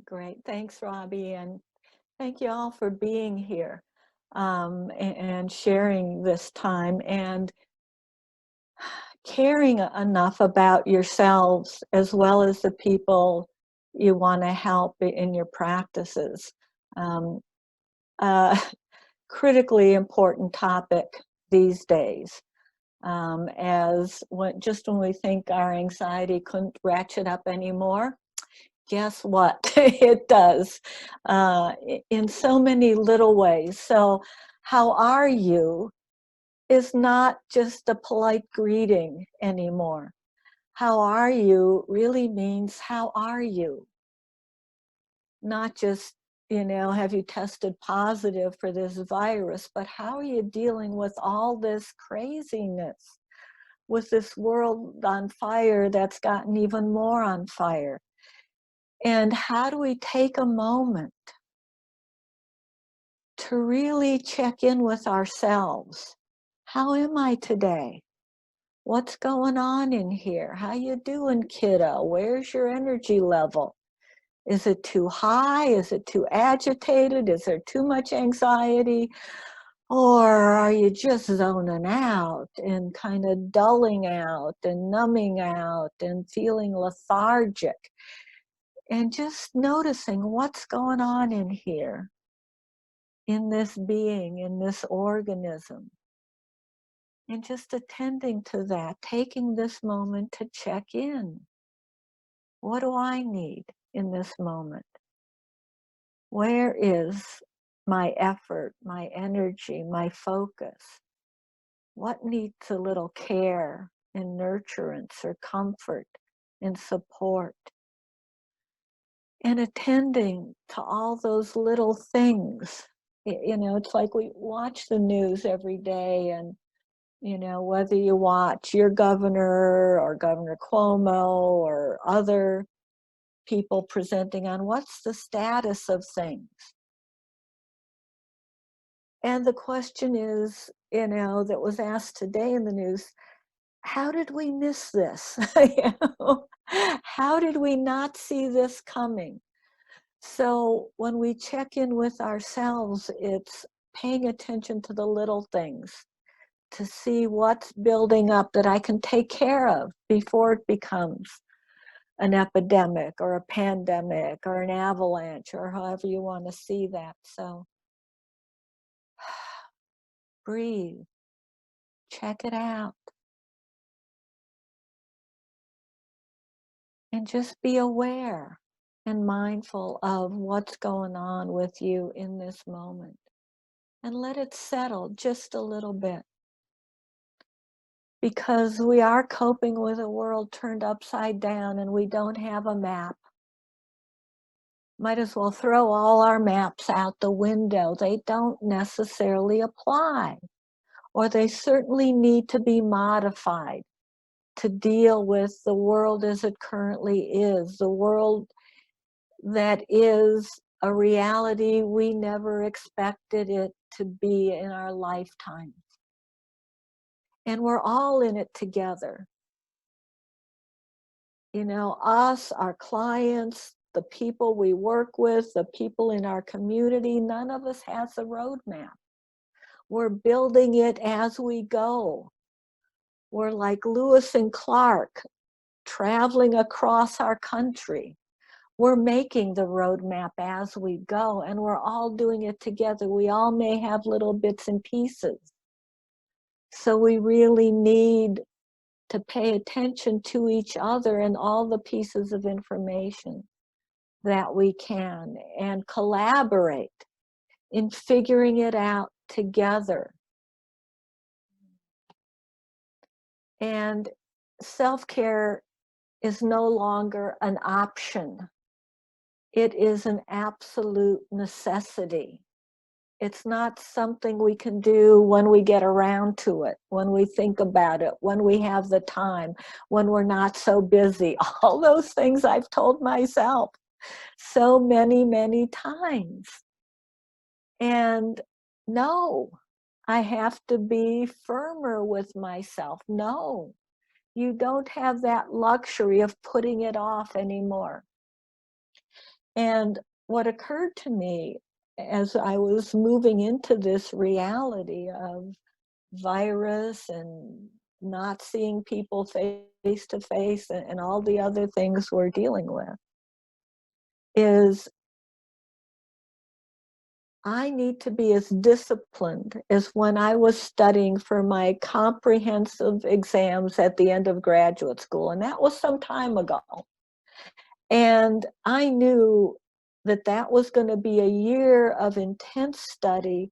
Great. Thanks, Robbie. And thank you all for being here and sharing this time and caring enough about yourselves as well as the people you want to help in your practices. Um, uh, Critically important topic these days. As just when we think our anxiety couldn't ratchet up anymore, guess what? It does in so many little ways. So, how are you is not just a polite greeting anymore. How are you really means, how are you? Not just, have you tested positive for this virus, but how are you dealing with all this craziness, with this world on fire that's gotten even more on fire? And how do we take a moment to really check in with ourselves? How am I today? What's going on in here? How you doing, kiddo? Where's your energy level? Is it too high? Is it too agitated? Is there too much anxiety? Or are you just zoning out and kind of dulling out and numbing out and feeling lethargic? And just noticing what's going on in here, in this being, in this organism. And just attending to that, taking this moment to check in. What do I need in this moment? Where is my effort, my energy, my focus? What needs a little care and nurturance or comfort and support? And attending to all those little things. It's like we watch the news every day, and whether you watch your governor or Governor Cuomo or other people presenting on what's the status of things. And the question is, that was asked today in the news, how did we miss this? How did we not see this coming? So when we check in with ourselves, it's paying attention to the little things to see what's building up that I can take care of before it becomes an epidemic or a pandemic or an avalanche or however you want to see that. So breathe, check it out, and just be aware and mindful of what's going on with you in this moment. And let it settle just a little bit. Because we are coping with a world turned upside down and we don't have a map. Might as well throw all our maps out the window. They don't necessarily apply, or they certainly need to be modified to deal with the world as it currently is, the world that is a reality we never expected it to be in our lifetime. And we're all in it together. Us, our clients, the people we work with, the people in our community, none of us has a roadmap. We're building it as we go. We're like Lewis and Clark, traveling across our country. We're making the roadmap as we go, and we're all doing it together. We all may have little bits and pieces. So we really need to pay attention to each other and all the pieces of information that we can, and collaborate in figuring it out together. And self-care is no longer an option. It is an absolute necessity. It's not something we can do when we get around to it, when we think about it, when we have the time, when we're not so busy. All those things I've told myself so many, many times. And no, I have to be firmer with myself. No, you don't have that luxury of putting it off anymore. And what occurred to me as I was moving into this reality of virus and not seeing people face to face and all the other things we're dealing with is I need to be as disciplined as when I was studying for my comprehensive exams at the end of graduate school. And that was some time ago. And I knew that that was going to be a year of intense study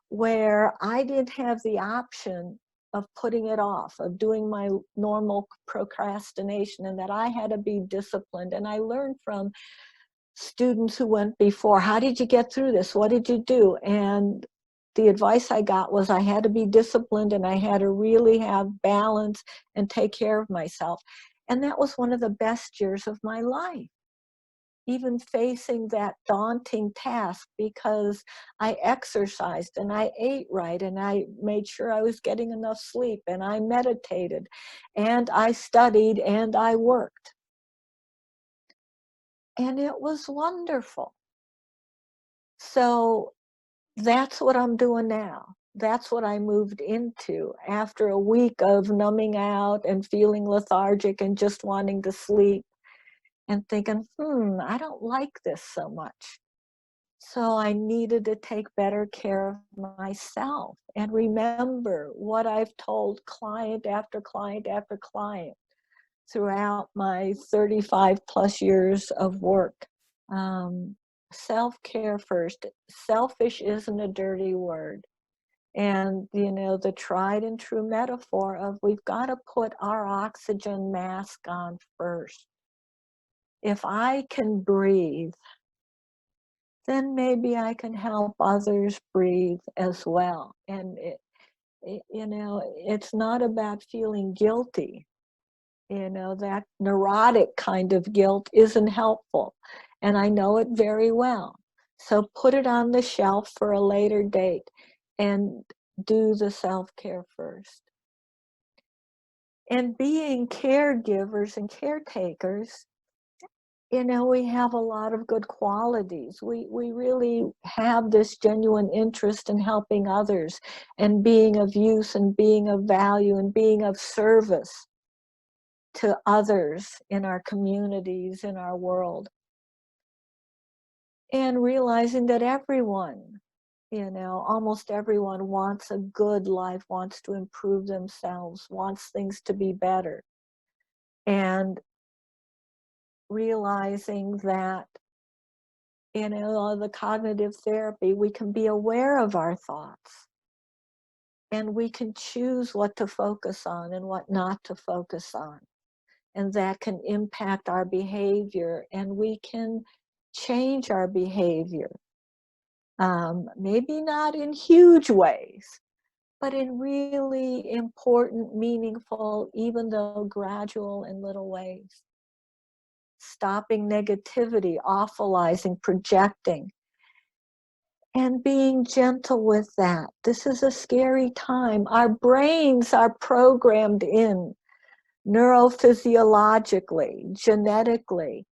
where I didn't have the option of putting it off, of doing my normal procrastination, and that I had to be disciplined. And I learned from students who went before, how did you get through this? What did you do? And the advice I got was I had to be disciplined and I had to really have balance and take care of myself. And that was one of the best years of my life, even facing that daunting task, because I exercised and I ate right and I made sure I was getting enough sleep and I meditated and I studied and I worked. And it was wonderful. So that's what I'm doing now. That's what I moved into after a week of numbing out and feeling lethargic and just wanting to sleep and thinking, I don't like this so much. So I needed to take better care of myself and remember what I've told client after client after client throughout my 35 plus years of work. Um, Self-care first. Selfish isn't a dirty word. And, the tried and true metaphor of we've got to put our oxygen mask on first. If I can breathe, then maybe I can help others breathe as well. And, it's not about feeling guilty. That neurotic kind of guilt isn't helpful. And I know it very well. So put it on the shelf for a later date and do the self-care first. And being caregivers and caretakers, we have a lot of good qualities. We really have this genuine interest in helping others and being of use and being of value and being of service to others in our communities, in our world. And realizing that everyone, almost everyone wants a good life, wants to improve themselves, wants things to be better. And realizing that, the cognitive therapy, we can be aware of our thoughts and we can choose what to focus on and what not to focus on. And that can impact our behavior and we can change our behavior. Maybe not in huge ways, but in really important, meaningful, even though gradual and little ways. Stopping negativity, awfulizing, projecting, and being gentle with that. This is a scary time. Our brains are programmed in neurophysiologically, genetically,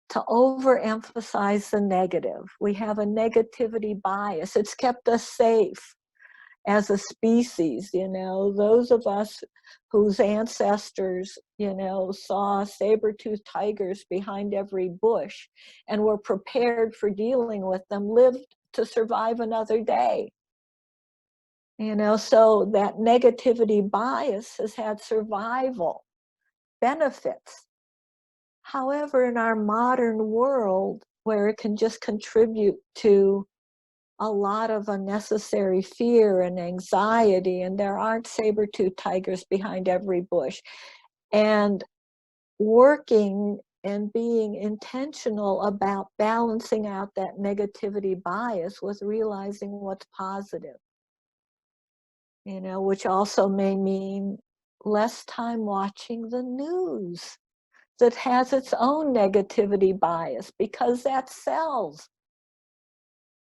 to overemphasize the negative. We have a negativity bias. It's kept us safe as a species, those of us whose ancestors, saw saber-toothed tigers behind every bush and were prepared for dealing with them, lived to survive another day. So that negativity bias has had survival benefits. However, in our modern world, where it can just contribute to a lot of unnecessary fear and anxiety, and there aren't saber-toothed tigers behind every bush, and working and being intentional about balancing out that negativity bias with realizing what's positive, which also may mean less time watching the news that has its own negativity bias, because that sells.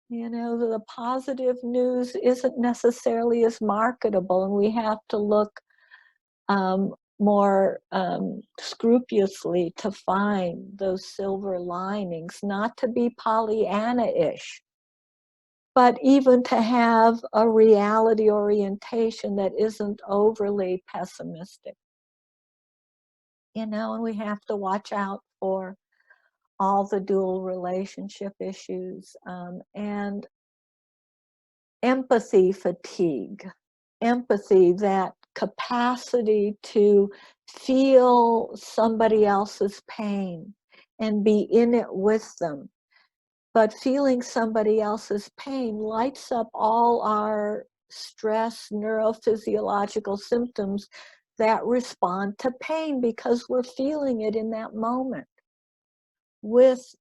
The positive news isn't necessarily as marketable, and we have to look more scrupulously to find those silver linings, not to be Pollyanna-ish, but even to have a reality orientation that isn't overly pessimistic. And we have to watch out for all the dual relationship issues, and empathy fatigue. Empathy, that capacity to feel somebody else's pain and be in it with them. But feeling somebody else's pain lights up all our stress, neurophysiological symptoms that respond to pain because we're feeling it in that moment with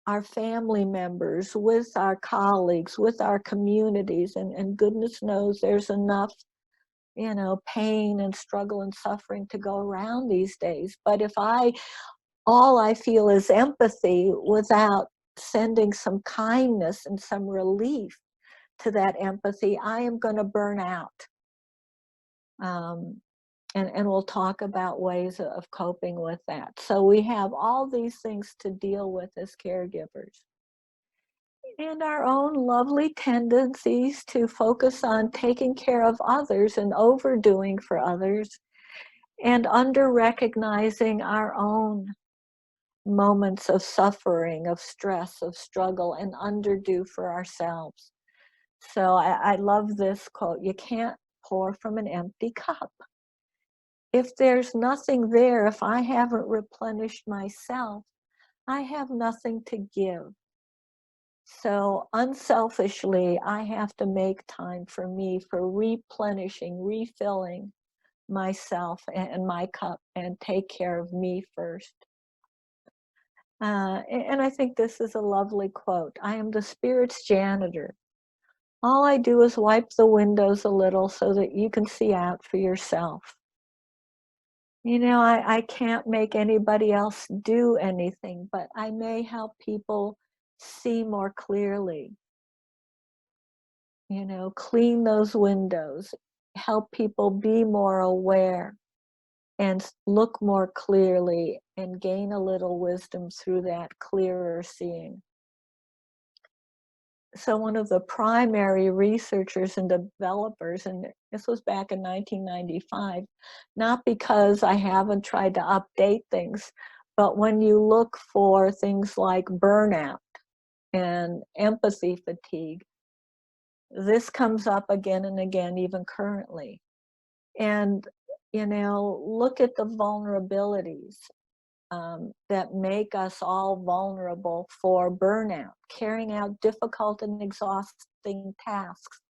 our family members, with our colleagues, with our communities, and goodness knows there's enough, pain and struggle and suffering to go around these days. But if all I feel is empathy without sending some kindness and some relief to that empathy, I am going to burn out. Um, and we'll talk about ways of coping with that. So we have all these things to deal with as caregivers. And our own lovely tendencies to focus on taking care of others and overdoing for others, and under recognizing our own moments of suffering, of stress, of struggle, and underdo for ourselves. So I love this quote: you can't pour from an empty cup. If there's nothing there, if I haven't replenished myself, I have nothing to give. So unselfishly, I have to make time for me, for replenishing, refilling myself and my cup, and take care of me first. And I think this is a lovely quote. I am the spirit's janitor. All I do is wipe the windows a little so that you can see out for yourself. I can't make anybody else do anything, but I may help people see more clearly. Clean those windows, help people be more aware and look more clearly and gain a little wisdom through that clearer seeing. So one of the primary researchers and developers, and this was back in 1995, not because I haven't tried to update things, but when you look for things like burnout and empathy fatigue, this comes up again and again, even currently. And, look at the vulnerabilities that make us all vulnerable for burnout, carrying out difficult and exhausting tasks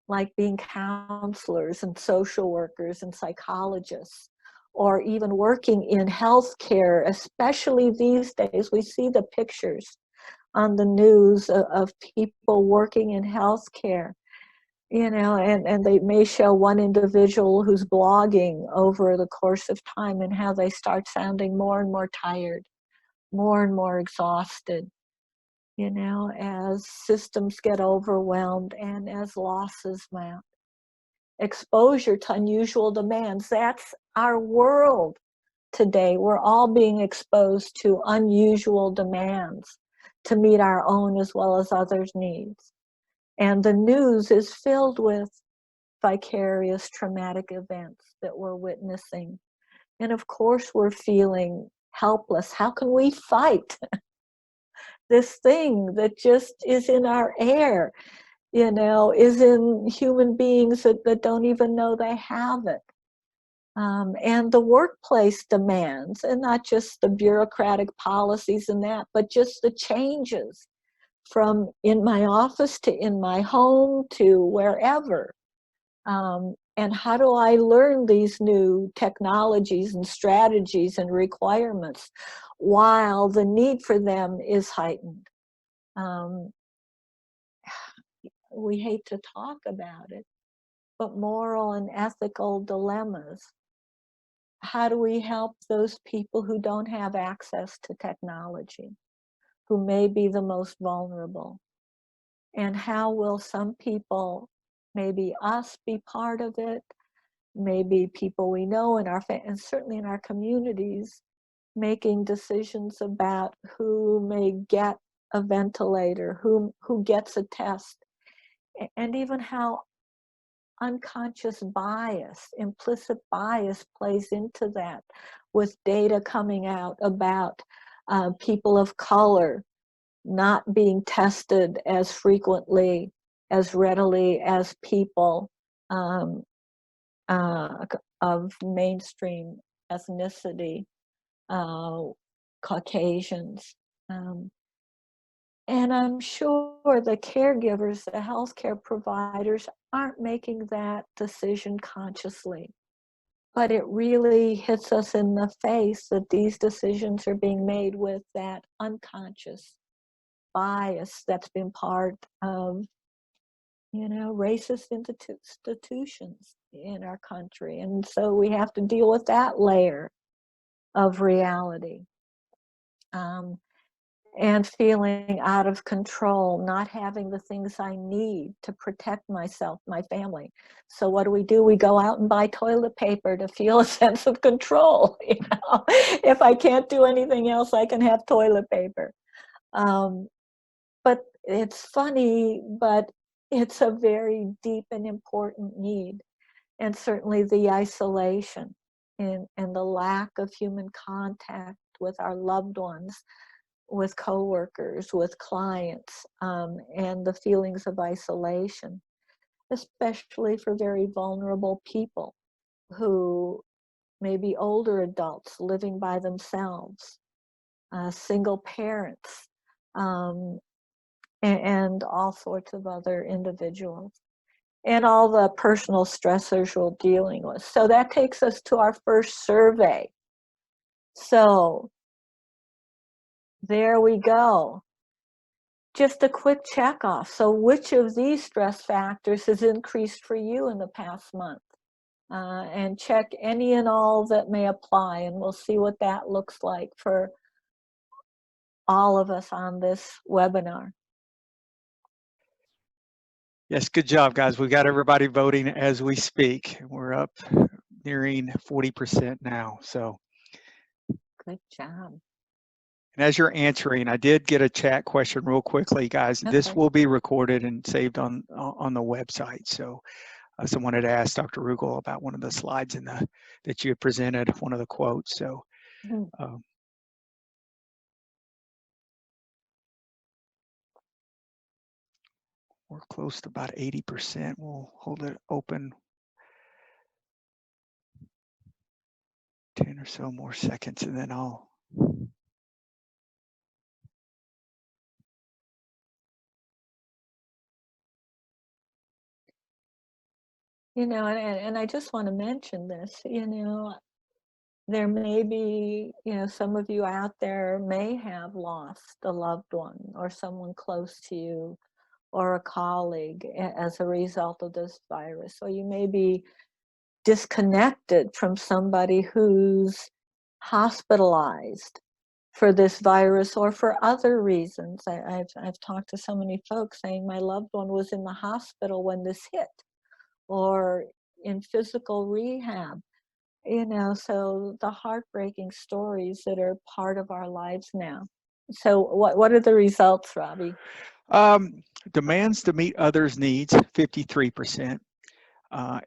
like being counselors and social workers and psychologists, or even working in healthcare, especially these days. We see the pictures on the news of people working in healthcare, and they may show one individual who's blogging over the course of time and how they start sounding more and more tired, more and more exhausted, as systems get overwhelmed and as losses mount. Exposure to unusual demands, that's our world today. We're all being exposed to unusual demands to meet our own as well as others' needs. And the news is filled with vicarious traumatic events that we're witnessing. And of course, we're feeling helpless. How can we fight this thing that just is in our air, is in human beings that don't even know they have it? And the workplace demands, and not just the bureaucratic policies and that, but just the changes from in my office to in my home to wherever. And how do I learn these new technologies and strategies and requirements while the need for them is heightened? We hate to talk about it, but moral and ethical dilemmas. How do we help those people who don't have access to technology, who may be the most vulnerable? And how will some people, maybe us, be part of it? maybe people we know in our and certainly in our communities, making decisions about who may get a ventilator, who gets a test, and even how unconscious bias, implicit bias plays into that, with data coming out about people of color not being tested as frequently, as readily as people um, of mainstream ethnicity, uh, Caucasians. Um, and I'm sure the caregivers, the healthcare providers, aren't making that decision consciously. But it really hits us in the face that these decisions are being made with that unconscious bias that's been part of, racist institutions in our country. And so we have to deal with that layer of reality. And feeling out of control, not having the things I need to protect myself, my family. So what do? We go out and buy toilet paper to feel a sense of control. If I can't do anything else, I can have toilet paper. But it's funny, but it's a very deep and important need. And certainly the isolation and the lack of human contact with our loved ones, with coworkers, with clients, and the feelings of isolation, especially for very vulnerable people who may be older adults living by themselves, single parents, um, and all sorts of other individuals, and all the personal stressors we're dealing with. So that takes us to our first survey. So there we go. Just a quick check off. So which of these stress factors has increased for you in the past month? And check any and all that may apply, and we'll see what that looks like for all of us on this webinar. Yes, good job, guys. We got everybody voting as we speak. We're up nearing 40% now. So Good job. And as you're answering, I did get a chat question real quickly, guys. Okay. This will be recorded and saved on the website. So someone had asked Dr. Rugle about one of the slides that you had presented, one of the quotes. So we're close to about 80%. We'll hold it open 10 or so more seconds, and then I'll. And I just want to mention this, there may be, some of you out there may have lost a loved one or someone close to you or a colleague as a result of this virus. So you may be disconnected from somebody who's hospitalized for this virus or for other reasons. I've talked to so many folks saying my loved one was in the hospital when this hit, or in physical rehab, so the heartbreaking stories that are part of our lives now. So what are the results, Robbie? Demands to meet others' needs, 53%.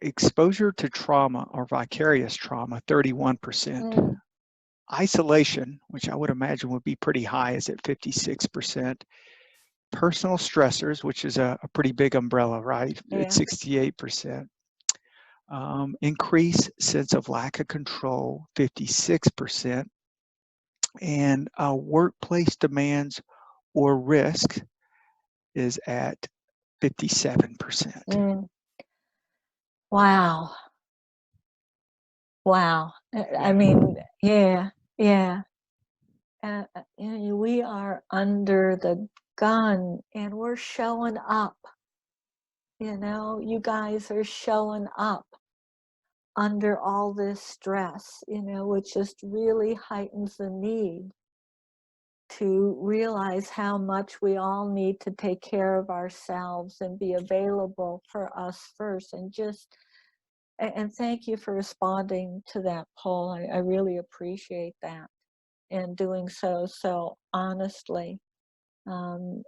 Exposure to trauma or vicarious trauma, 31%. Isolation, which I would imagine would be pretty high, is at 56%. Personal stressors, which is a pretty big umbrella, right? Yeah. At 68%. Increased sense of lack of control, 56%. And workplace demands or risk is at 57%. Wow. Wow. Yeah. I mean, yeah. We are under the gun and we're showing up. You guys are showing up under all this stress, which just really heightens the need to realize how much we all need to take care of ourselves and be available for us first, and just And thank you for responding to that poll. I really appreciate that, and doing so honestly. Um,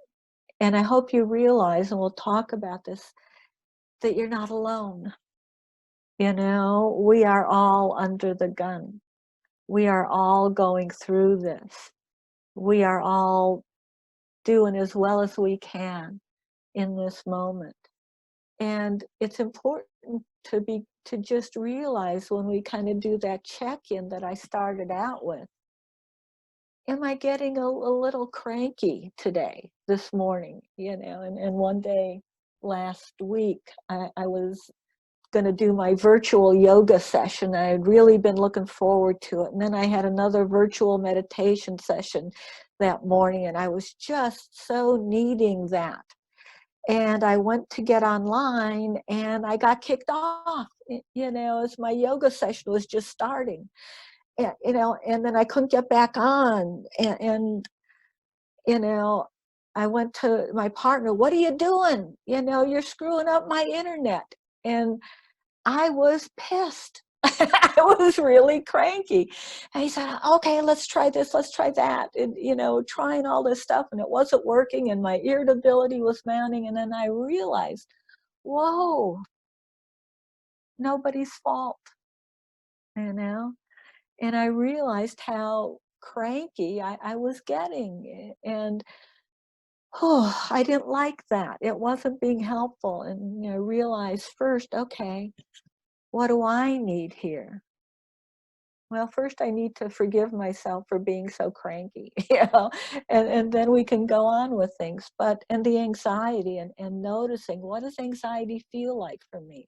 and I hope you realize, and we'll talk about this, that you're not alone. You know, we are all under the gun. We are all going through this. We are all doing as well as we can in this moment. And it's important to just realize, when we kind of do that check-in that I started out with, am I getting a little cranky today, this morning? You know, and one day last week, I was going to do my virtual yoga session. I had really been looking forward to it. And then I had another virtual meditation session that morning, and I was just so needing that. And I went to get online, and I got kicked off, you know, as my yoga session was just starting. And, you know, and then I couldn't get back on. And you know, I went to my partner, "What are you doing? You know, you're screwing up my internet." And I was pissed. I was really cranky. And he said, "Okay, let's try this, let's try that." And, you know, trying all this stuff, and it wasn't working, and my irritability was mounting. And then I realized, whoa, nobody's fault, you know? And I realized how cranky I was getting. And oh, I didn't like that. It wasn't being helpful. And, you know, I realized first, okay, what do I need here? Well, first I need to forgive myself for being so cranky, you know, and then we can go on with things. But, and the anxiety, and noticing, what does anxiety feel like for me?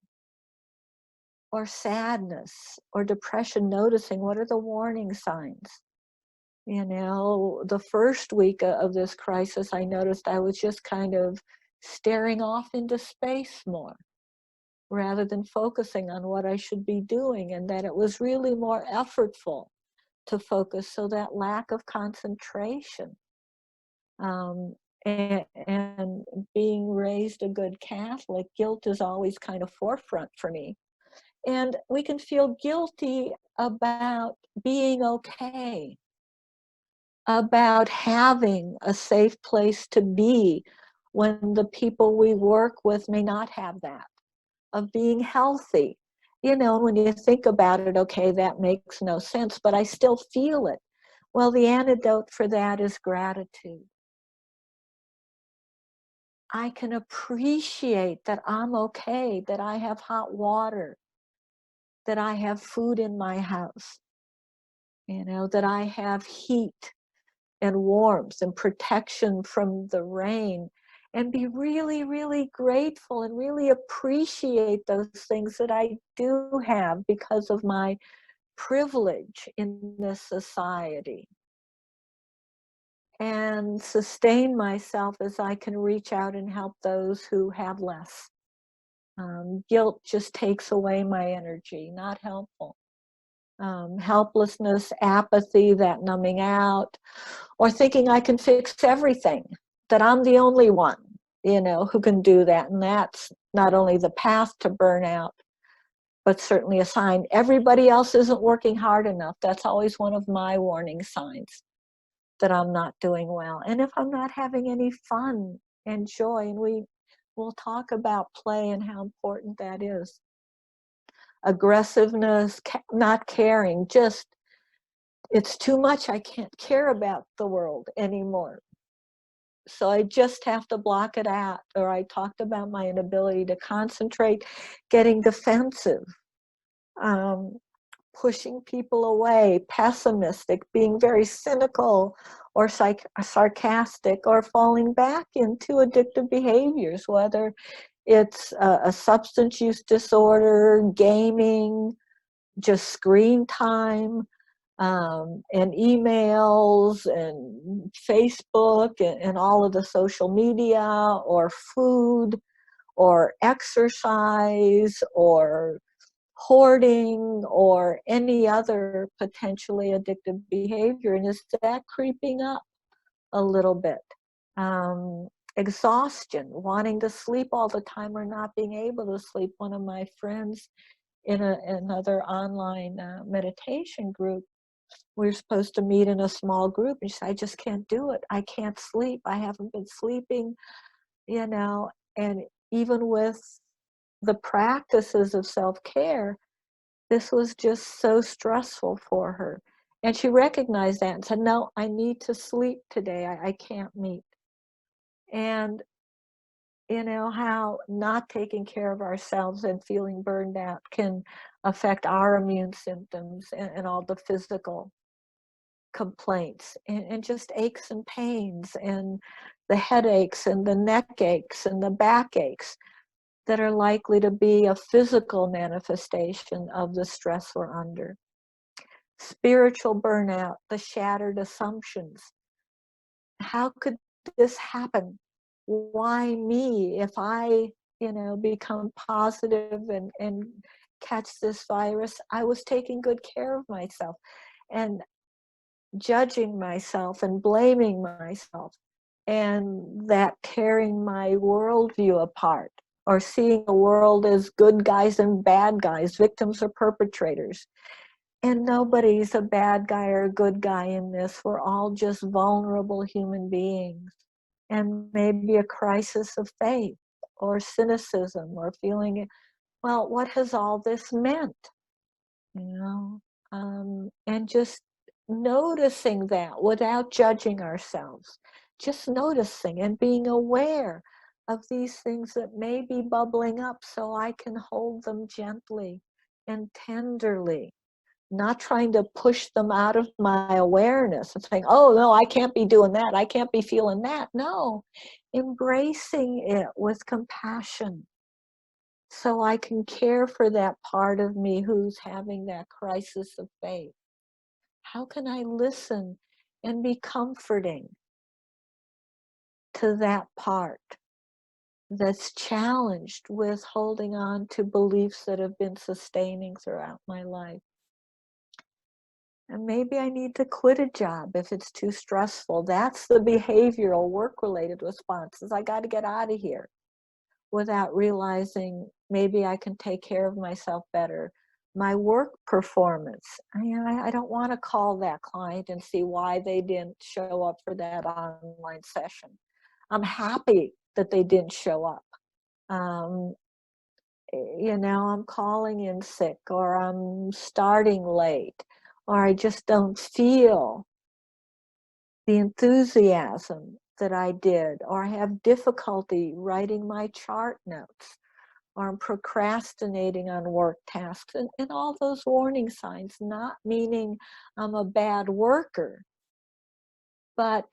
Or sadness or depression, noticing what are the warning signs? You know, the first week of this crisis, I noticed I was just kind of staring off into space more, rather than focusing on what I should be doing, and that it was really more effortful to focus. So that lack of concentration, um, and being raised a good Catholic, guilt is always kind of forefront for me. And we can feel guilty about being okay, about having a safe place to be when the people we work with may not have that, of being healthy. You know, when you think about it, okay, that makes no sense, but I still feel it. Well, the antidote for that is gratitude. I can appreciate that I'm okay, that I have hot water, that I have food in my house, you know, that I have heat and warmth and protection from the rain, and be really, really grateful and really appreciate those things that I do have because of my privilege in this society, and sustain myself as I can reach out and help those who have less. Guilt just takes away my energy, not helpful. Helplessness, apathy, that numbing out, or thinking I can fix everything, that I'm the only one, you know, who can do that. And that's not only the path to burnout, but certainly a sign everybody else isn't working hard enough. That's always one of my warning signs that I'm not doing well. And if I'm not having any fun and joy, and we'll talk about play and how important that is. Aggressiveness, not caring, just, it's too much. I can't care about the world anymore. So I just have to block it out. Or I talked about my inability to concentrate, getting defensive, um, pushing people away, pessimistic, being very cynical or sarcastic, or falling back into addictive behaviors, whether it's a substance use disorder, gaming, just screen time, and emails and Facebook, and all of the social media, or food, or exercise, or hoarding, or any other potentially addictive behavior. And is that creeping up a little bit? Um, Exhaustion, wanting to sleep all the time or not being able to sleep. One of my friends in another online meditation group. We were supposed to meet in a small group, and she said, I just can't do it. I can't sleep. I haven't been sleeping, and even with the practices of self-care, this was just so stressful for her. And she recognized that and said, no, I need to sleep today. I can't meet. And how not taking care of ourselves and feeling burned out can affect our immune symptoms and all the physical complaints and just aches and pains and the headaches and the neck aches and the back aches that are likely to be a physical manifestation of the stress we're under. Spiritual burnout, the shattered assumptions. How could this happen? Why me? If I, become positive and catch this virus, I was taking good care of myself. And judging myself and blaming myself, and that tearing my worldview apart, or seeing the world as good guys and bad guys, victims or perpetrators. And nobody's a bad guy or a good guy in this. We're all just vulnerable human beings. And maybe a crisis of faith or cynicism or feeling, well, what has all this meant? And just noticing that without judging ourselves, just noticing and being aware of these things that may be bubbling up so I can hold them gently and tenderly, not trying to push them out of my awareness and saying, oh, no, I can't be doing that. I can't be feeling that. No, embracing it with compassion, so I can care for that part of me who's having that crisis of faith. How can I listen and be comforting to that part that's challenged with holding on to beliefs that have been sustaining throughout my life? And maybe I need to quit a job if it's too stressful. That's the behavioral work-related responses. I got to get out of here, without realizing maybe I can take care of myself better. My work performance, I don't want to call that client and see why they didn't show up for that online session. I'm happy that they didn't show up. I'm calling in sick, or I'm starting late, or I just don't feel the enthusiasm that I did, or I have difficulty writing my chart notes, or I'm procrastinating on work tasks, and all those warning signs, not meaning I'm a bad worker, but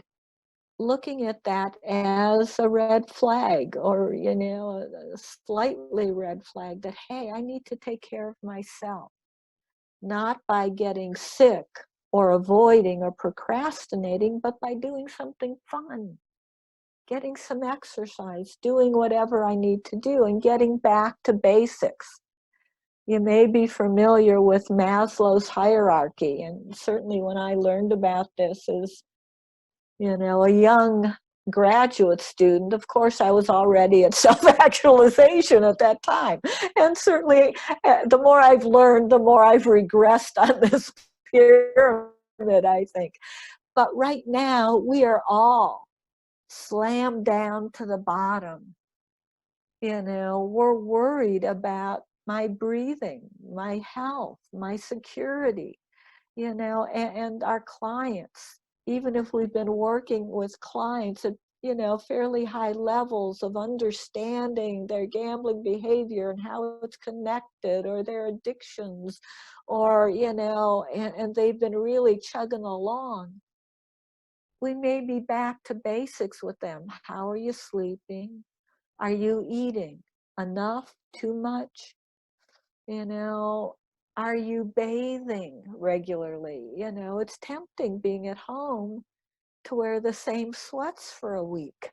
looking at that as a red flag, or, a slightly red flag that, hey, I need to take care of myself, not by getting sick or avoiding or procrastinating, but by doing something fun, getting some exercise, doing whatever I need to do, and getting back to basics. You may be familiar with Maslow's hierarchy, and certainly when I learned about this as, a young graduate student, of course I was already at self-actualization at that time. And certainly the more I've learned, the more I've regressed on this pyramid, I think. But right now, we are all slammed down to the bottom. We're worried about my breathing, my health, my security, and our clients. Even if we've been working with clients at, fairly high levels of understanding their gambling behavior and how it's connected, or their addictions, or, and they've been really chugging along. We may be back to basics with them. How are you sleeping? Are you eating enough? Too much? Are you bathing regularly? It's tempting being at home to wear the same sweats for a week.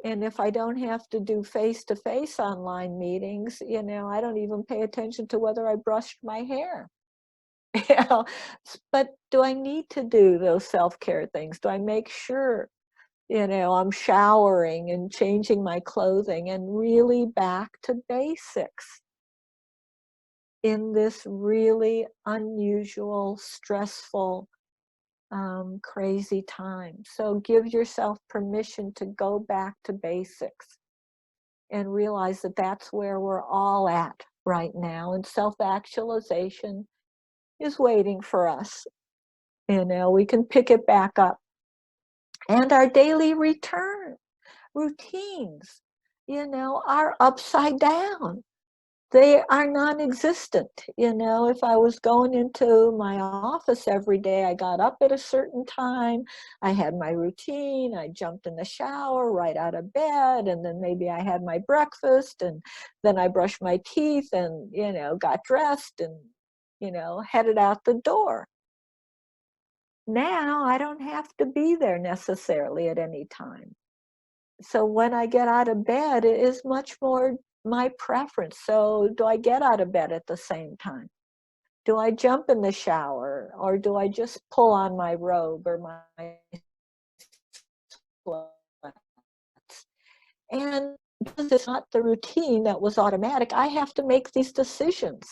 And if I don't have to do face-to-face online meetings, I don't even pay attention to whether I brushed my hair. you know, but do I need to do those self-care things? Do I make sure, I'm showering and changing my clothing and really back to basics? in this really unusual, stressful, crazy time. So give yourself permission to go back to basics and realize that that's where we're all at right now. And self-actualization is waiting for us. You know, we can pick it back up. And our daily routines, you know, are upside down. They are non-existent. You know, if I was going into my office every day, I got up at a certain time, I had my routine, I jumped in the shower right out of bed, and then maybe I had my breakfast, and then I brushed my teeth and, you know, got dressed and, you know, headed out the door. Now I don't have to be there necessarily at any time. So when I get out of bed, it is much more my preference. So do I get out of bed at the same time? Do I jump in the shower, or do I just pull on my robe or my sweats? And because it's not the routine that was automatic, I have to make these decisions.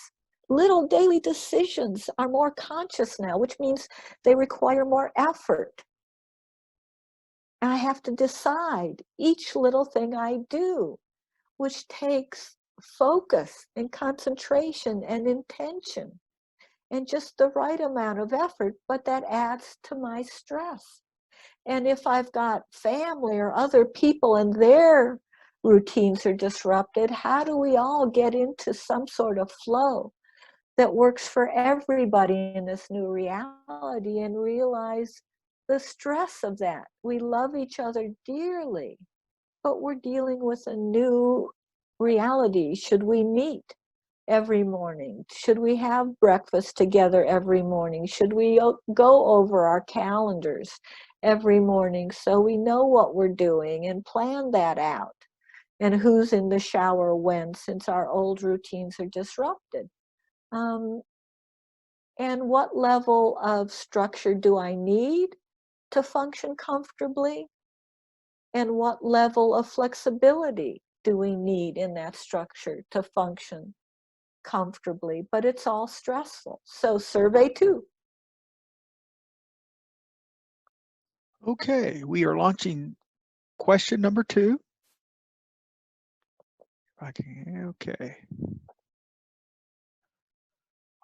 Little daily decisions are more conscious now, which means they require more effort. I have to decide each little thing I do, which takes focus and concentration and intention and just the right amount of effort, but that adds to my stress. And if I've got family or other people and their routines are disrupted, how do we all get into some sort of flow that works for everybody in this new reality and realize the stress of that? We love each other dearly, but we're dealing with a new reality. Should we meet every morning? Should we have breakfast together every morning? Should we go over our calendars every morning so we know what we're doing and plan that out? And who's in the shower when, since our old routines are disrupted? Um, and what level of structure do I need to function comfortably? And what level of flexibility do we need in that structure to function comfortably? But it's all stressful. So survey 2. Okay, we are launching question number 2. Okay.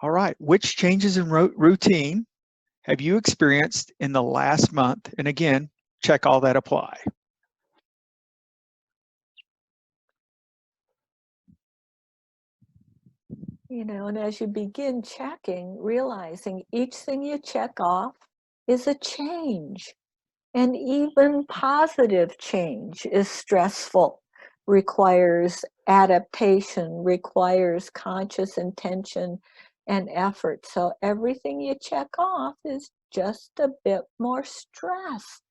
All right, which changes in routine have you experienced in the last month? And again, check all that apply. You know, and as you begin checking, realizing each thing you check off is a change. And even positive change is stressful, requires adaptation, requires conscious intention and effort. So everything you check off is just a bit more stress.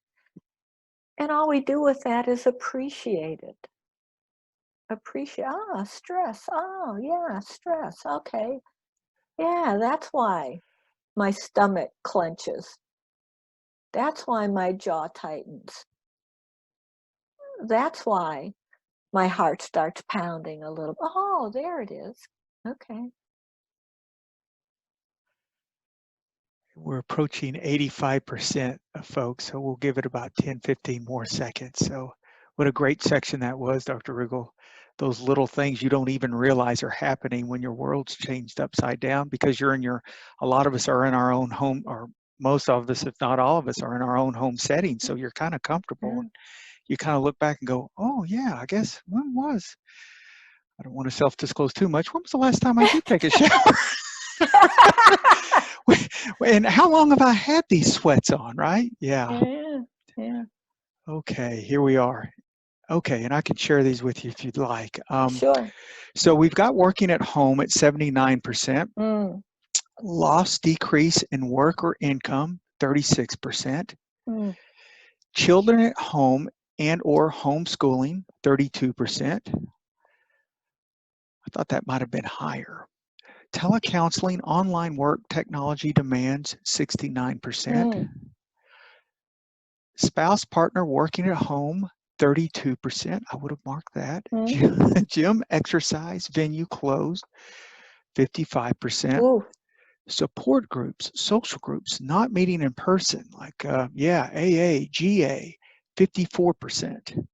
And all we do with that is appreciate it. Stress. Oh, yeah, stress. Okay. Yeah, that's why my stomach clenches. That's why my jaw tightens. That's why my heart starts pounding a little. Oh, there it is. Okay. We're approaching 85% of folks, so we'll give it about 10, 15 more seconds. So what a great section that was, Dr. Rugle. Those little things you don't even realize are happening when your world's changed upside down, because a lot of us are in our own home, or most of us, if not all of us, are in our own home setting. So you're kind of comfortable. Yeah. And you kind of look back and go, oh yeah, I guess I don't want to self-disclose too much. When was the last time I did take a shower? And how long have I had these sweats on, right? Yeah. Yeah. Okay, here we are. Okay, and I can share these with you if you'd like. Sure. So we've got working at home at 79%, Mm, loss decrease in work or income, 36%, mm, children at home and or homeschooling, 32%. I thought that might have been higher. Telecounseling, online work, technology demands, 69%. mm, Spouse, partner working at home, 32%. I would have marked that. mm, Gym, exercise, venue closed, 55%. Ooh. Support groups, social groups, not meeting in person, like AA, GA, 54%.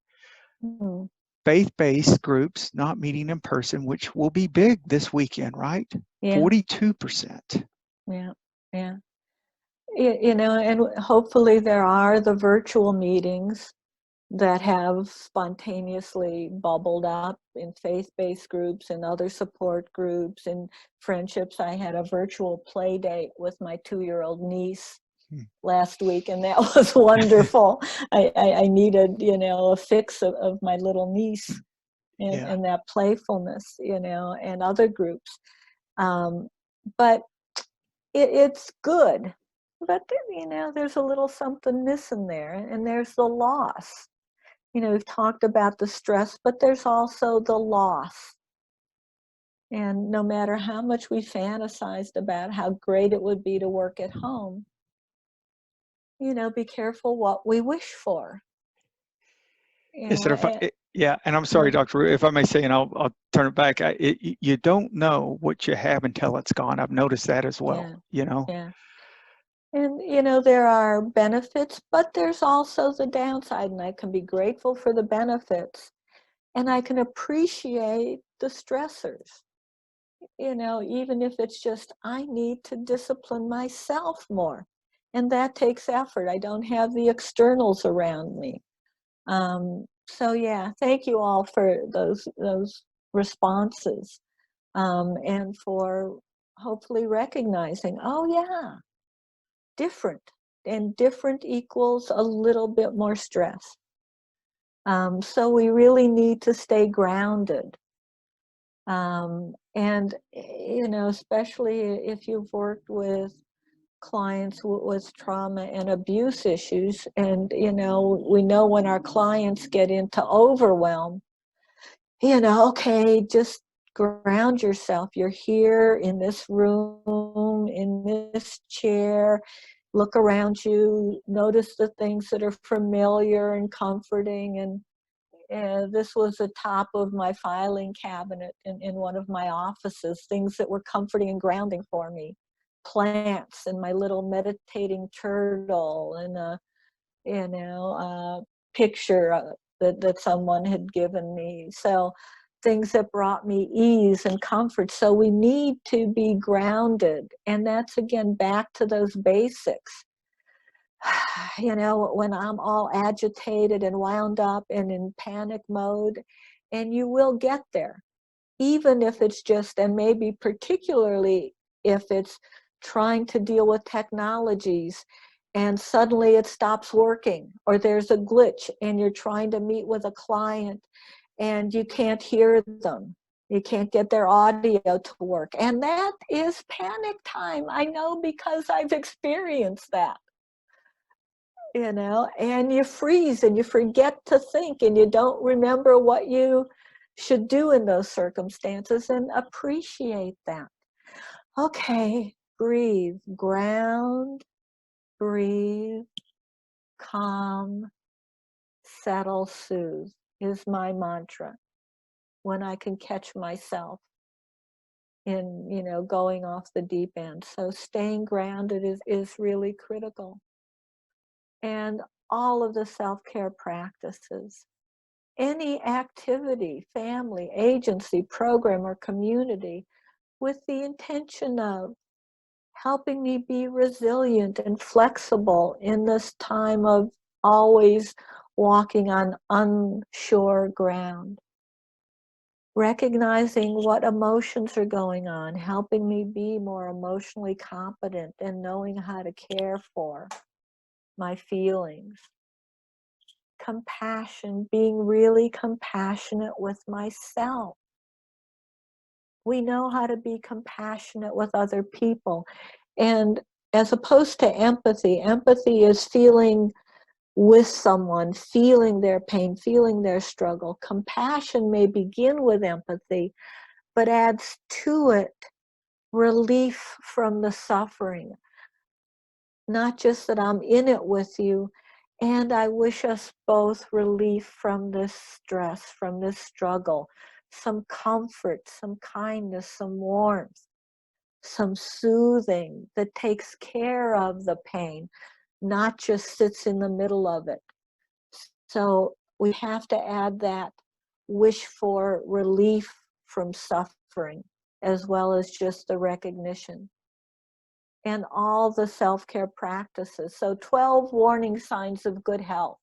Mm. Faith-based groups not meeting in person, which will be big this weekend, right? Yeah. 42%. Yeah. Yeah. You know, and hopefully there are the virtual meetings that have spontaneously bubbled up in faith-based groups and other support groups and friendships. I had a virtual play date with my 2-year-old niece last week, and that was wonderful. I needed, you know, a fix of my little niece and that playfulness, you know, and other groups. But it's good. But, you know, there's a little something missing there, and there's the loss. You know, we've talked about the stress, but there's also the loss. And no matter how much we fantasized about how great it would be to work at home, you know, be careful what we wish for. You know, And I'm sorry, Dr. Ru, if I may say, and I'll turn it back. You don't know what you have until it's gone. I've noticed that as well. You know. Yeah. And, you know, there are benefits, but there's also the downside, and I can be grateful for the benefits, and I can appreciate the stressors. You know, even if it's just, I need to discipline myself more. And that takes effort. I don't have the externals around me. So yeah, thank you all for those responses, and for hopefully recognizing, oh yeah, different, and different equals a little bit more stress. So we really need to stay grounded. And, you know, especially if you've worked with clients with trauma and abuse issues, and, you know, we know when our clients get into overwhelm, you know, okay, just ground yourself. You're here in this room, in this chair. Look around you, notice the things that are familiar and comforting, and this was the top of my filing cabinet in one of my offices, things that were comforting and grounding for me. Plants and my little meditating turtle, and a, you know, a picture that someone had given me. So things that brought me ease and comfort. So we need to be grounded. And that's, again, back to those basics. You know, when I'm all agitated and wound up and in panic mode, and you will get there, even if it's just, and maybe particularly if it's trying to deal with technologies and suddenly it stops working, or there's a glitch and you're trying to meet with a client and you can't hear them. You can't get their audio to work. And that is panic time. I know, because I've experienced that. You know, and you freeze and you forget to think, and you don't remember what you should do in those circumstances, and appreciate that. Okay, breathe, ground, breathe, calm, settle, soothe is my mantra when I can catch myself in, you know, going off the deep end. So staying grounded is really critical. And all of the self-care practices, any activity, family, agency, program, or community, with the intention of helping me be resilient and flexible in this time of always walking on unsure ground. Recognizing what emotions are going on, helping me be more emotionally competent, and knowing how to care for my feelings. Compassion, being really compassionate with myself. We know how to be compassionate with other people. And as opposed to empathy, empathy is feeling with someone, feeling their pain, feeling their struggle. Compassion may begin with empathy, but adds to it relief from the suffering. Not just that I'm in it with you, and I wish us both relief from this stress, from this struggle, some comfort, some kindness, some warmth. some soothing that takes care of the pain, not just sits in the middle of it. So we have to add that wish for relief from suffering, as well as just the recognition. And all the self-care practices. So 12 warning signs of good health.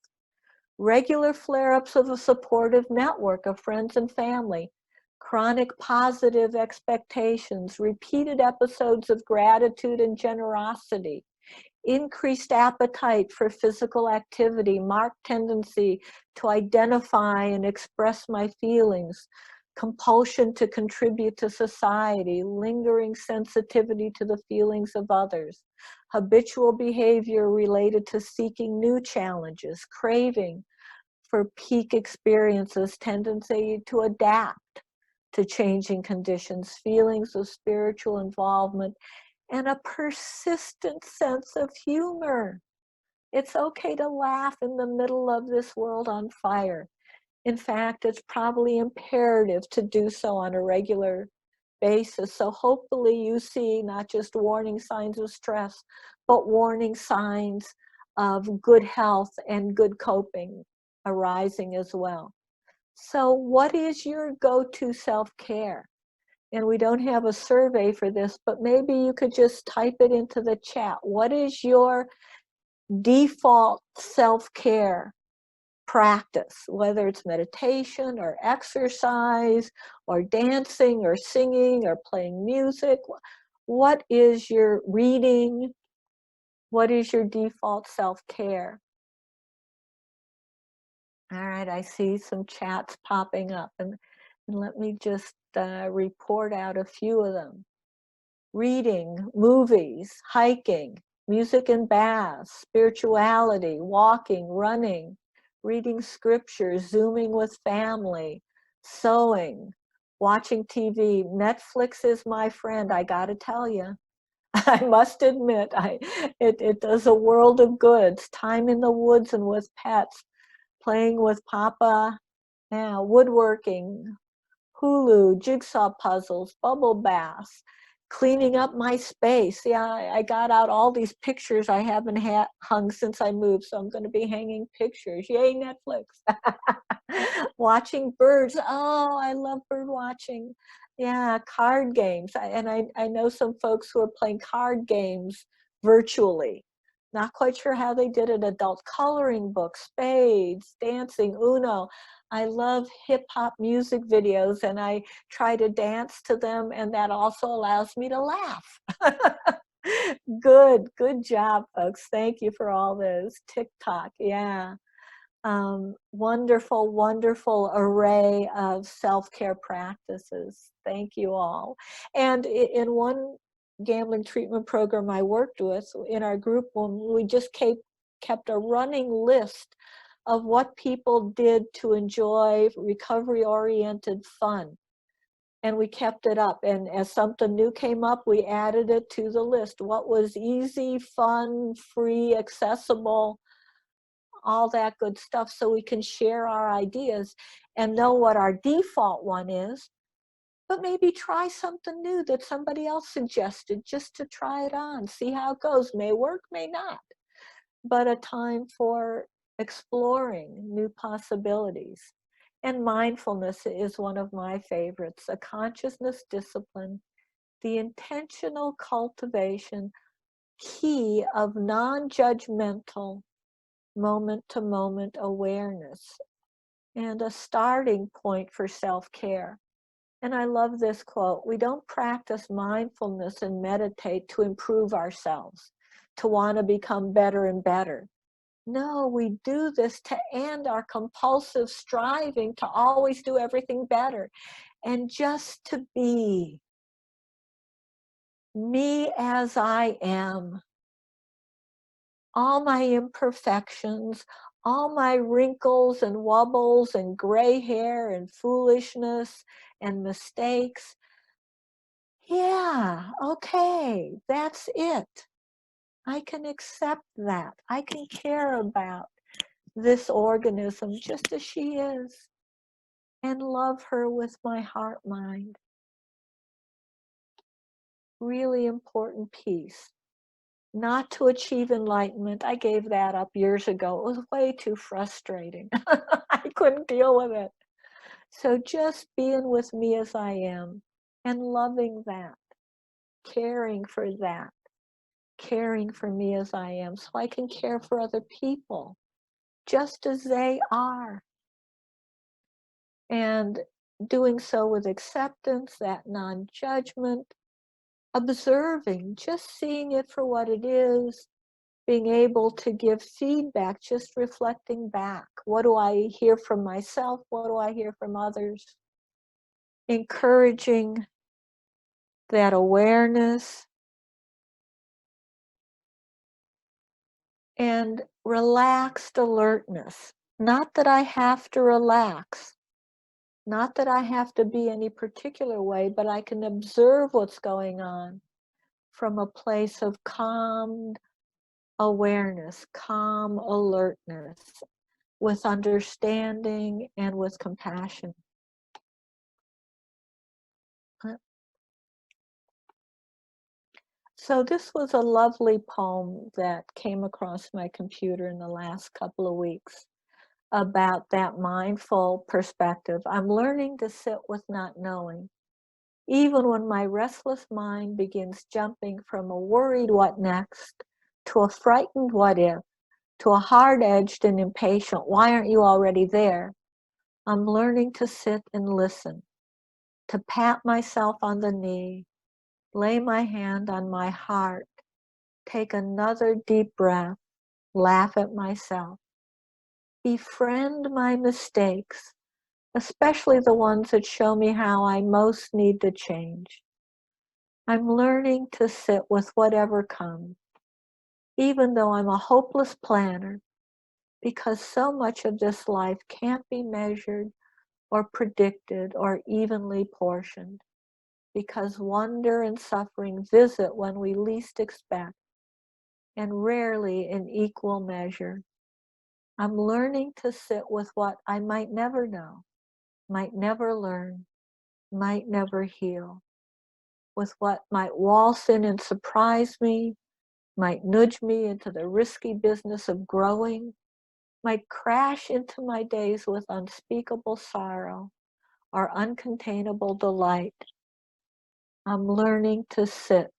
Regular flare-ups of a supportive network of friends and family. Chronic positive expectations. Repeated episodes of gratitude and generosity. Increased appetite for physical activity, marked tendency to identify and express my feelings, compulsion to contribute to society, lingering sensitivity to the feelings of others, habitual behavior related to seeking new challenges, craving for peak experiences, tendency to adapt to changing conditions, feelings of spiritual involvement, and a persistent sense of humor. It's okay to laugh in the middle of this world on fire. In fact, it's probably imperative to do so on a regular basis. So hopefully you see not just warning signs of stress, but warning signs of good health and good coping arising as well. So what is your go-to self-care? And we don't have a survey for this, but maybe you could just type it into the chat. What is your default self-care practice, whether it's meditation or exercise or dancing or singing or playing music? What is your reading? What is your default self-care? All right, I see some chats popping up, and let me just report out a few of them. Reading, movies, hiking, music and baths, spirituality, walking, running, reading scripture, Zooming with family, sewing, watching TV. Netflix is my friend, I gotta tell you. I must admit, it does a world of good. Time in the woods and with pets, playing with Papa, yeah, woodworking, Hulu, jigsaw puzzles, bubble baths, cleaning up my space. Yeah, I got out all these pictures I haven't hung since I moved, so I'm going to be hanging pictures. Yay, Netflix. Watching birds. Oh, I love bird watching. Yeah, card games. I know some folks who are playing card games virtually. Not quite sure how they did it. Adult coloring books, spades, dancing, Uno. I love hip hop music videos and I try to dance to them, and that also allows me to laugh. Good job, folks. Thank you for all this. TikTok, yeah. Wonderful array of self-care practices. Thank you all. And in one gambling treatment program I worked with, in our group, when we just kept a running list of what people did to enjoy recovery-oriented fun. And we kept it up. And as something new came up, we added it to the list. What was easy, fun, free, accessible, all that good stuff, so we can share our ideas and know what our default one is, but maybe try something new that somebody else suggested just to try it on, see how it goes. May work, may not, but a time for exploring new possibilities. And mindfulness is one of my favorites, a consciousness discipline, the intentional cultivation, key of non-judgmental moment-to-moment awareness, and a starting point for self-care. And I love this quote: we don't practice mindfulness and meditate to improve ourselves, to want to become better and better. No, we do this to end our compulsive striving to always do everything better, and just to be me as I am, all my imperfections, all my wrinkles and wobbles and gray hair and foolishness and mistakes. Yeah, okay, that's it. I can accept that. I can care about this organism just as she is and love her with my heart mind. really important piece. Not to achieve enlightenment. I gave that up years ago. It was way too frustrating. I couldn't deal with it. So just being with me as I am and loving that, caring for that, caring for me as I am so I can care for other people just as they are. And doing so with acceptance, that non-judgment, observing, just seeing it for what it is, being able to give feedback, just reflecting back. What do I hear from myself? What do I hear from others? Encouraging that awareness and relaxed alertness. Not that I have to relax, not that I have to be any particular way, but I can observe what's going on from a place of calm awareness, calm alertness, with understanding and with compassion. So this was a lovely poem that came across my computer in the last couple of weeks about that mindful perspective. I'm learning to sit with not knowing, even when my restless mind begins jumping from a worried what next to a frightened what if, to a hard-edged and impatient why aren't you already there. I'm learning to sit and listen, to pat myself on the knee, lay my hand on my heart, take another deep breath, laugh at myself, befriend my mistakes, especially the ones that show me how I most need to change. I'm learning to sit with whatever comes, even though I'm a hopeless planner, because so much of this life can't be measured or predicted or evenly portioned, because wonder and suffering visit when we least expect, and rarely in equal measure. I'm learning to sit with what I might never know, might never learn, might never heal, with what might waltz in and surprise me, might nudge me into the risky business of growing, might crash into my days with unspeakable sorrow or uncontainable delight. I'm learning to sit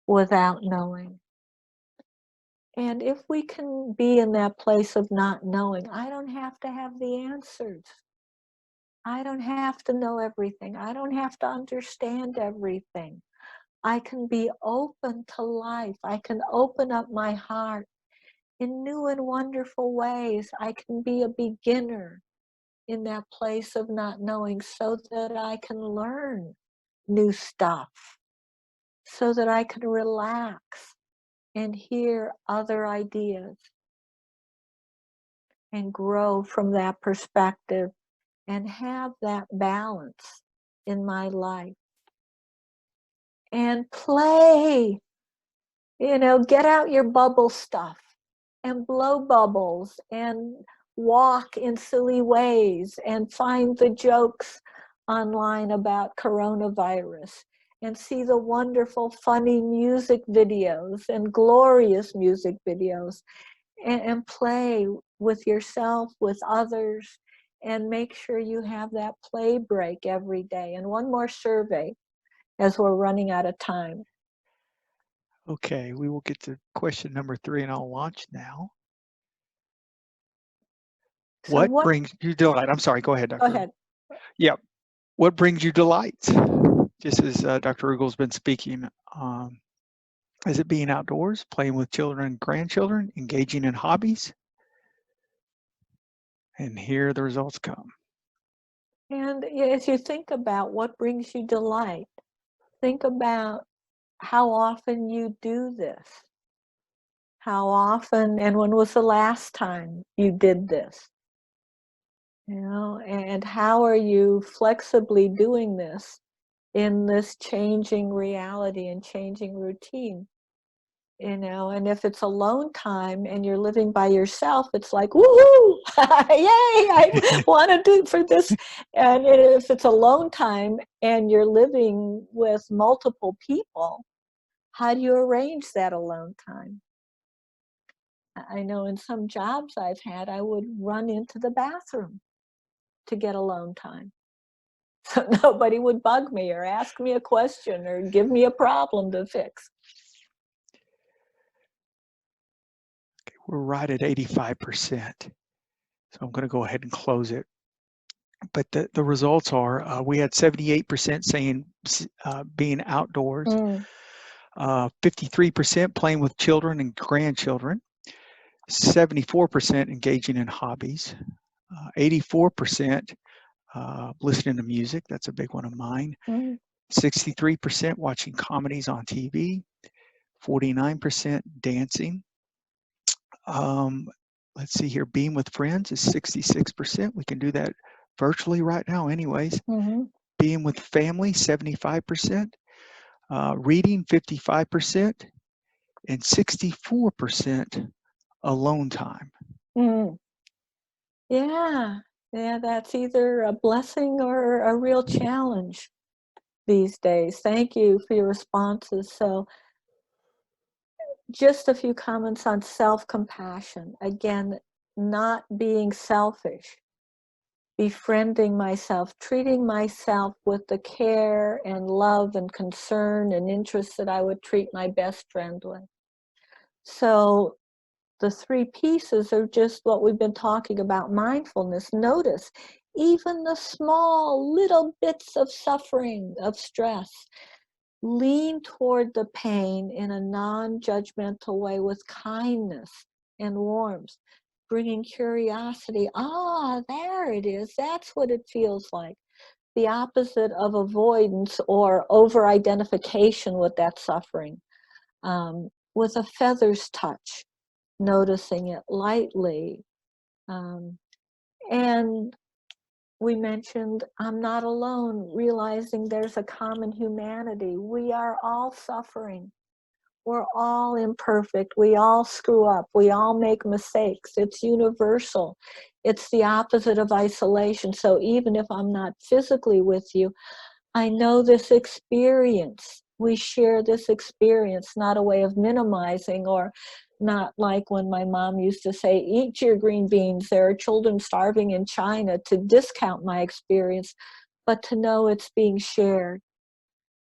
without knowing. And if we can be in that place of not knowing, I don't have to have the answers. I don't have to know everything. I don't have to understand everything. I can be open to life. I can open up my heart in new and wonderful ways. I can be a beginner in that place of not knowing so that I can learn new stuff, so that I can relax and hear other ideas and grow from that perspective and have that balance in my life. And play, get out your bubble stuff and blow bubbles and walk in silly ways and find the jokes online about coronavirus and see the wonderful, funny music videos and glorious music videos and play with yourself, with others, and make sure you have that play break every day. And one more survey as we're running out of time. Okay, we will get to question number 3 and I'll launch now. So What brings you delight? I'm sorry, go ahead, Dr. Go ahead. Yeah, what brings you delight? Just as Dr. Rugle's been speaking, is it being outdoors, playing with children and grandchildren, engaging in hobbies? And here the results come. And as you think about what brings you delight, think about how often you do this. How often, and when was the last time you did this? And how are you flexibly doing this in this changing reality and changing routine? And if it's alone time and you're living by yourself, it's like, woohoo, yay, I want to do for this. And if it's alone time and you're living with multiple people, How do you arrange that alone time? I know in some jobs I've had, I would run into the bathroom to get alone time. So nobody would bug me or ask me a question or give me a problem to fix. We're right at 85%. So I'm going to go ahead and close it. But the results are we had 78% saying being outdoors, 53% playing with children and grandchildren, 74% engaging in hobbies, 84% listening to music. That's a big one of mine. 63% watching comedies on TV, 49% dancing. Let's see here, being with friends is 66%. We can do that virtually right now anyways. Being with family, 75%. Reading, 55%. And 64% alone time. Yeah, that's either a blessing or a real challenge these days. Thank you for your responses. So just a few comments on self-compassion. Again, not being selfish, befriending myself, treating myself with the care and love and concern and interest that I would treat my best friend with. So the three pieces are just what we've been talking about, mindfulness. Notice even the small little bits of suffering, of stress. Lean toward the pain in a non-judgmental way with kindness and warmth, bringing curiosity. Ah, there it is. That's what it feels like. The opposite of avoidance or over-identification with that suffering. With a feather's touch, noticing it lightly. And we mentioned I'm not alone, realizing there's a common humanity. We are all suffering. We're all imperfect. We all screw up. We all make mistakes. It's universal. It's the opposite of isolation. So even if I'm not physically with you, I know this experience. We share this experience, not a way of minimizing or not like when my mom used to say, eat your green beans, there are children starving in China, to discount my experience, but to know it's being shared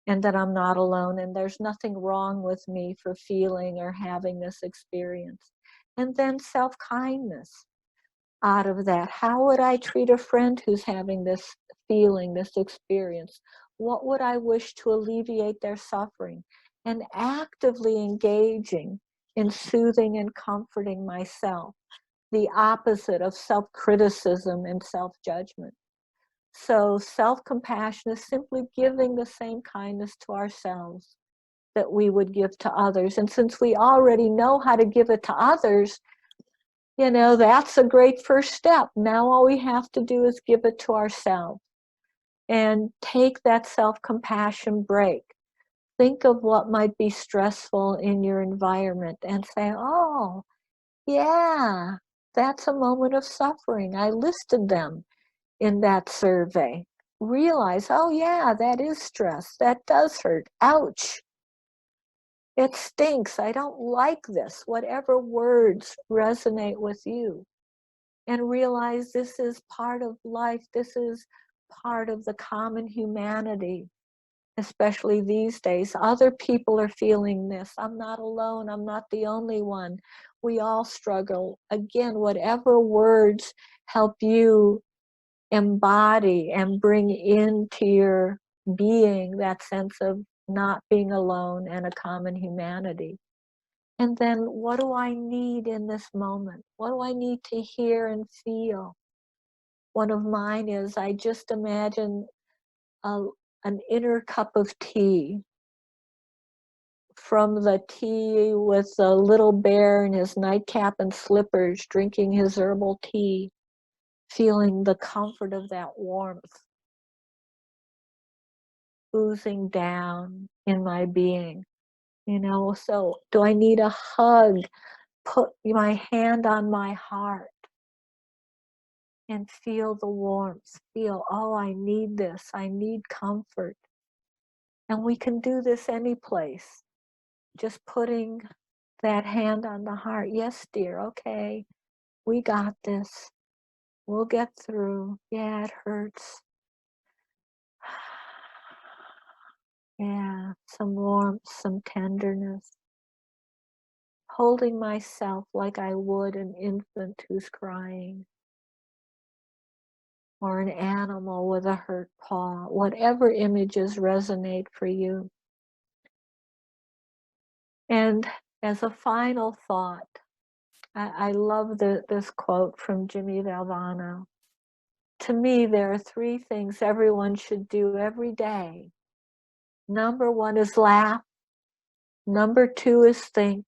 and that I'm not alone and there's nothing wrong with me for feeling or having this experience. And then self-kindness out of that. How would I treat a friend who's having this feeling, this experience? What would I wish to alleviate their suffering? And actively engaging in soothing and comforting myself, the opposite of self-criticism and self-judgment. So self-compassion is simply giving the same kindness to ourselves that we would give to others. And since we already know how to give it to others, you know, that's a great first step. Now all we have to do is give it to ourselves and take that self-compassion break. Think of what might be stressful in your environment and say, oh, yeah, that's a moment of suffering. I listed them in that survey. Realize, oh yeah, that is stress. That does hurt. Ouch. It stinks. I don't like this. Whatever words resonate with you. And realize this is part of life. This is part of the common humanity, especially these days. Other people are feeling this. I'm not alone. I'm not the only one. We all struggle. Again, whatever words help you embody and bring into your being that sense of not being alone and a common humanity. And then what do I need in this moment? What do I need to hear and feel? One of mine is I just imagine an inner cup of tea, from the tea with the little bear in his nightcap and slippers drinking his herbal tea, feeling the comfort of that warmth oozing down in my being. You know, so do I need a hug? Put my hand on my heart and feel the warmth. Feel, oh, I need this. I need comfort. And we can do this any place. just putting that hand on the heart. Yes, dear, okay, we got this. We'll get through. Yeah, it hurts. Yeah, some warmth, some tenderness. Holding myself like I would an infant who's crying, or an animal with a hurt paw, whatever images resonate for you. And as a final thought, I love this quote from Jimmy Valvano. To me, there are 3 things everyone should do every day. Number 1 is laugh. Number 2 is think.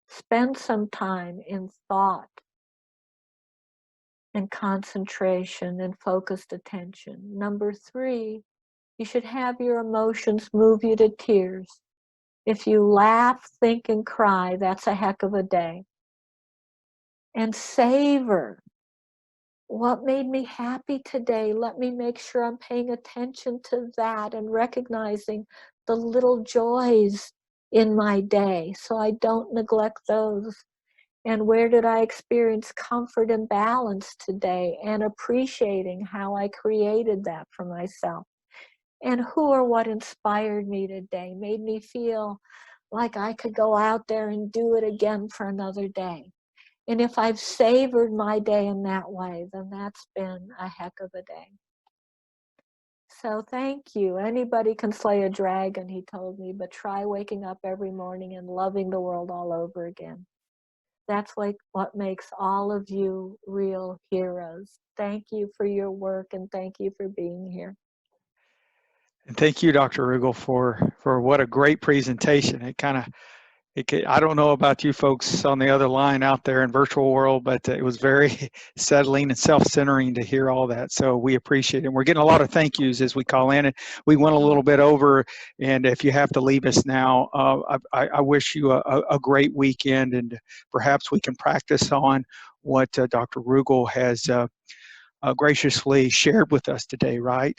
Spend some time in thought and concentration and focused attention. Number 3, you should have your emotions move you to tears. If you laugh, think, and cry, that's a heck of a day. And savor what made me happy today. Let me make sure I'm paying attention to that and recognizing the little joys in my day so I don't neglect those. And where did I experience comfort and balance today, and appreciating how I created that for myself. And who or what inspired me today, made me feel like I could go out there and do it again for another day. And if I've savored my day in that way, then that's been a heck of a day. So thank you. Anybody can slay a dragon, he told me, but try waking up every morning and loving the world all over again. That's like what makes all of you real heroes. Thank you for your work, and thank you for being here. And thank you, Dr. Rugle, for what a great presentation. I don't know about you folks on the other line out there in virtual world, but it was very settling and self-centering to hear all that. So we appreciate it. And we're getting a lot of thank yous as we call in. And we went a little bit over. And if you have to leave us now, I wish you a great weekend. And perhaps we can practice on what Dr. Rugle has graciously shared with us today, right?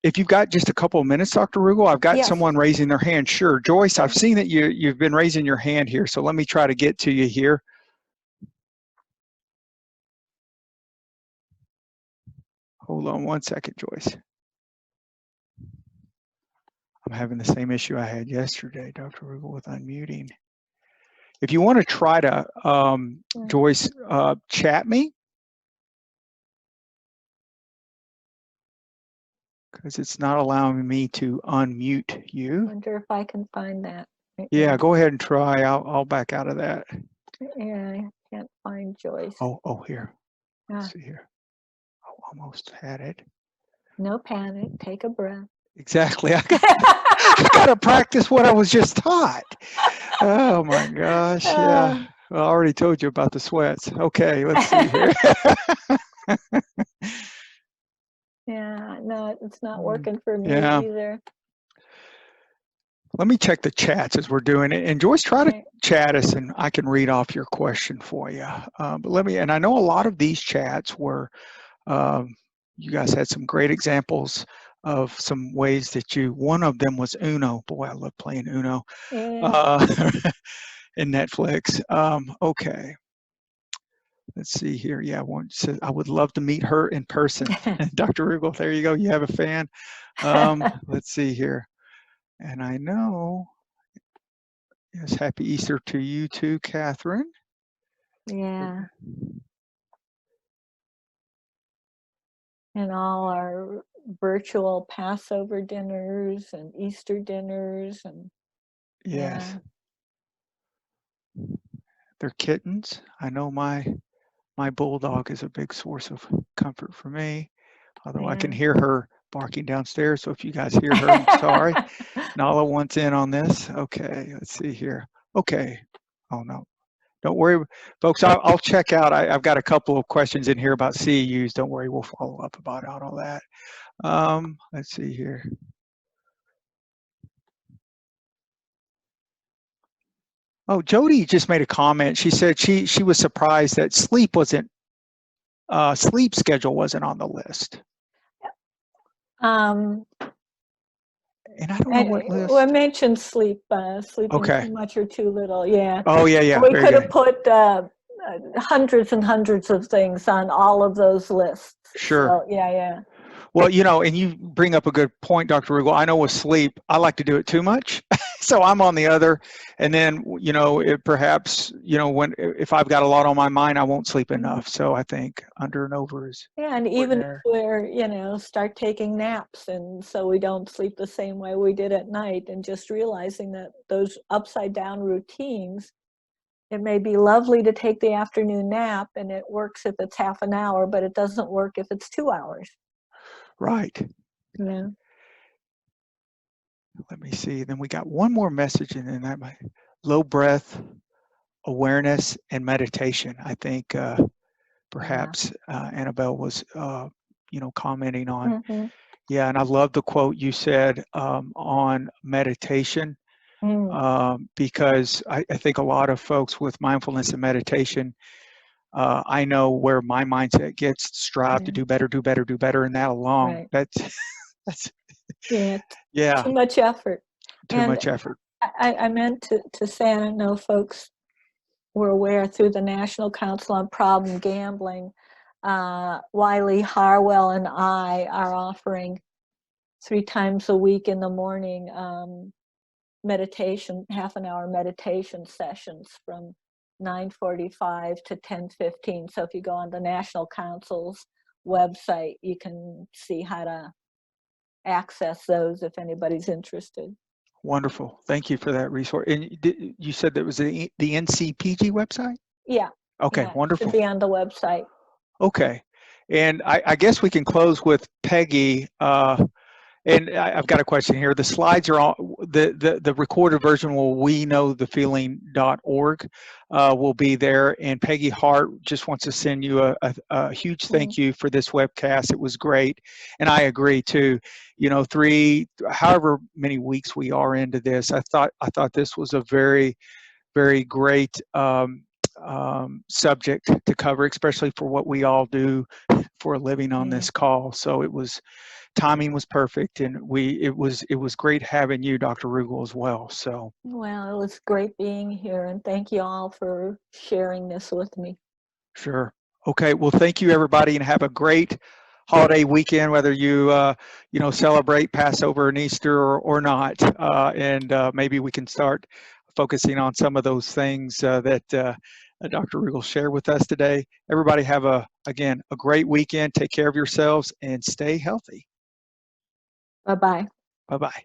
If you've got just a couple of minutes, Dr. Rugle, I've got someone raising their hand. Sure. Joyce, I've seen that you've been raising your hand here, so let me try to get to you here. Hold on one second, Joyce. I'm having the same issue I had yesterday, Dr. Rugle, with unmuting. If you want to try to, Joyce, chat me, because it's not allowing me to unmute you. I wonder if I can find that. Yeah, go ahead and try. I'll back out of that. Yeah, I can't find Joyce. Oh, here. Let's see here. I almost had it. No panic. Take a breath. Exactly. I got to practice what I was just taught. Oh my gosh. Yeah. Well, I already told you about the sweats. Okay, let's see here. Yeah, no, it's not working for me either. Let me check the chats as we're doing it. And Joyce, try to chat us and I can read off your question for you. But and I know a lot of these chats were, you guys had some great examples of some ways that one of them was Uno. Boy, I love playing Uno. Yeah. In Netflix. Okay. Let's see here. Yeah, one says, I would love to meet her in person. Dr. Rugle, there you go. You have a fan. Let's see here. And I know, yes, happy Easter to you too, Catherine. Yeah. And all our virtual Passover dinners and Easter dinners. And yes. They're kittens. I know my bulldog is a big source of comfort for me. Although I can hear her barking downstairs, so if you guys hear her, I'm sorry. Nala wants in on this. Okay, let's see here. Okay. Oh, no. Don't worry, folks. I'll check out. I've got a couple of questions in here about CEUs. Don't worry, we'll follow up about all that. Let's see here. Oh, Jody just made a comment. She said she was surprised that sleep schedule wasn't on the list. And I don't know And what well, I list. mentioned sleeping Okay. too much or too little. Yeah. Oh, yeah, yeah. We Very could have good. put hundreds and hundreds of things on all of those lists. Sure. So, yeah, yeah. Well, and you bring up a good point, Dr. Rugle. I know with sleep, I like to do it too much. So I'm on the other. And then, it perhaps, if I've got a lot on my mind, I won't sleep enough. So I think under and over is Yeah, and important even if there. we're, start taking naps and so we don't sleep the same way we did at night, and just realizing that those upside down routines, it may be lovely to take the afternoon nap and it works if it's half an hour, but it doesn't work if it's 2 hours. Right. Yeah. Let me see. Then we got one more message, and then that might low breath awareness and meditation. I think Yeah. perhaps Annabelle was, commenting on. Mm-hmm. Yeah, and I love the quote you said on meditation, Mm. because I think a lot of folks with mindfulness and meditation, I know where my mindset gets: strive to Yeah. do better, do better, do better, and that alone, Right. that's that's Yeah. yeah, Too much effort. too And much effort. I meant to say, I don't know if folks were aware, through the National Council on Problem Gambling, Wiley Harwell and I are offering 3 times a week in the morning meditation, half an hour meditation sessions from 9:45 to 10:15. So if you go on the National Council's website, you can see how to access those if anybody's interested. Wonderful. Thank you for that resource. And you said that was the NCPG website? Yeah, Okay, yeah, it should wonderful. be on the website. Okay. And I guess we can close with Peggy. And I've got a question here. The slides are on the recorded version will weknowthefeeling.org will be there. And Peggy Hart just wants to send you a huge thank you for this webcast. It was great. And I agree too. However many weeks we are into this, I thought this was a very, very great subject to cover, especially for what we all do for a living on Yeah. this call. So timing was perfect, and it was great having you, Dr. Rugle, as well. So Well, it was great being here, and thank you all for sharing this with me. sure. Okay. Well, thank you, everybody, and have a great holiday weekend, whether you celebrate Passover and Easter or not. And maybe we can start focusing on some of those things that Dr. Rugle shared with us today. Everybody have again a great weekend. Take care of yourselves and stay healthy. Bye-bye. Bye bye.